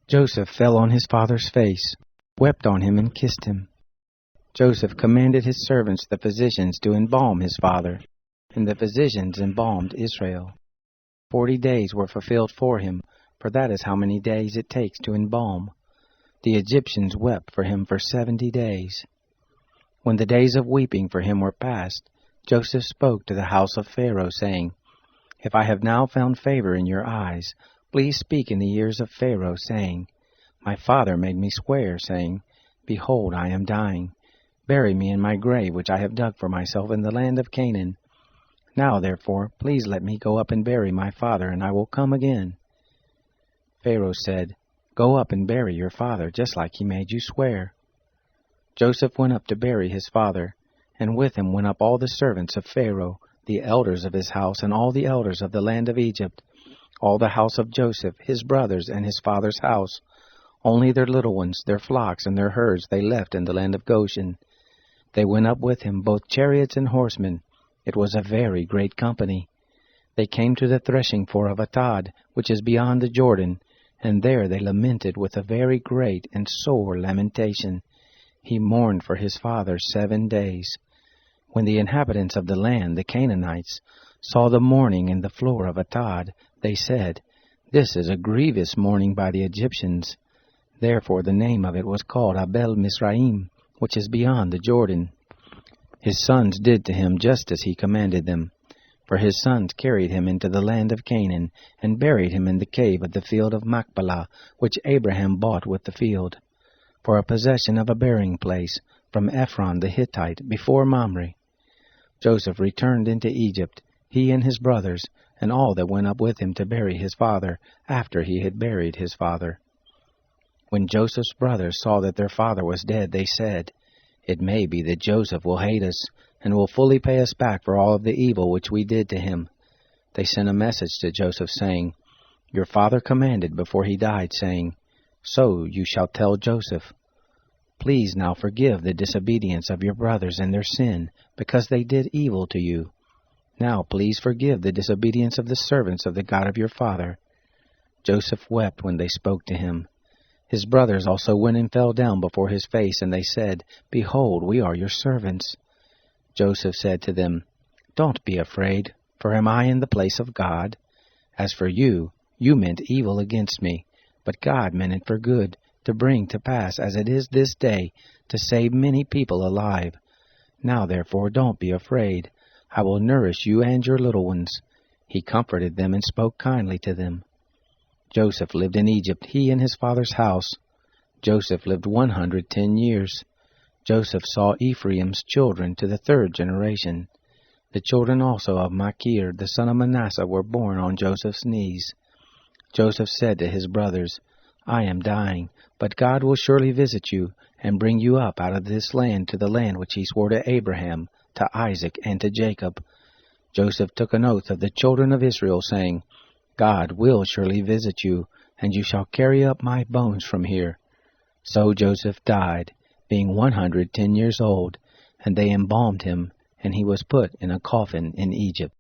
Joseph fell on his father's face, wept on him, and kissed him. Joseph commanded his servants, the physicians, to embalm his father, and the physicians embalmed Israel. 40 days were fulfilled for him, for that is how many days it takes to embalm. The Egyptians wept for him for 70 days. When the days of weeping for him were past, Joseph spoke to the house of Pharaoh, saying, If I have now found favor in your eyes, please speak in the ears of Pharaoh, saying, My father made me swear, saying, Behold, I am dying. Bury me in my grave which I have dug for myself in the land of Canaan. Now, therefore, please let me go up and bury my father, and I will come again. Pharaoh said, Go up and bury your father, just like he made you swear. Joseph went up to bury his father, and with him went up all the servants of Pharaoh, the elders of his house, and all the elders of the land of Egypt, all the house of Joseph, his brothers, and his father's house. Only their little ones, their flocks, and their herds they left in the land of Goshen. They went up with him, both chariots and horsemen. It was a very great company. They came to the threshing floor of Atad, which is beyond the Jordan, and there they lamented with a very great and sore lamentation. He mourned for his father 7 days. When the inhabitants of the land, the Canaanites, saw the mourning in the floor of Atad, they said, This is a grievous mourning by the Egyptians. Therefore the name of it was called Abel Mizraim, which is beyond the Jordan. His sons did to him just as he commanded them. For his sons carried him into the land of Canaan, and buried him in the cave of the field of Machpelah, which Abraham bought with the field, for a possession of a burying place, from Ephron the Hittite, before Mamre. Joseph returned into Egypt, he and his brothers, and all that went up with him to bury his father, after he had buried his father. When Joseph's brothers saw that their father was dead, they said, It may be that Joseph will hate us, and will fully pay us back for all of the evil which we did to him. They sent a message to Joseph, saying, Your father commanded before he died, saying, So you shall tell Joseph, Please now forgive the disobedience of your brothers and their sin, because they did evil to you. Now please forgive the disobedience of the servants of the God of your father. Joseph wept when they spoke to him. His brothers also went and fell down before his face, and they said, Behold, we are your servants. Joseph said to them, Don't be afraid, for am I in the place of God? As for you, you meant evil against me, but God meant it for good, to bring to pass, as it is this day, to save many people alive. Now therefore don't be afraid. I will nourish you and your little ones. He comforted them and spoke kindly to them. Joseph lived in Egypt, he and his father's house. Joseph lived 110 years. Joseph saw Ephraim's children to the 3rd generation. The children also of Machir, the son of Manasseh, were born on Joseph's knees. Joseph said to his brothers, I am dying, but God will surely visit you, and bring you up out of this land to the land which he swore to Abraham, to Isaac, and to Jacob. Joseph took an oath of the children of Israel, saying, God will surely visit you, and you shall carry up my bones from here. So Joseph died, being 110 years old, and they embalmed him, and he was put in a coffin in Egypt.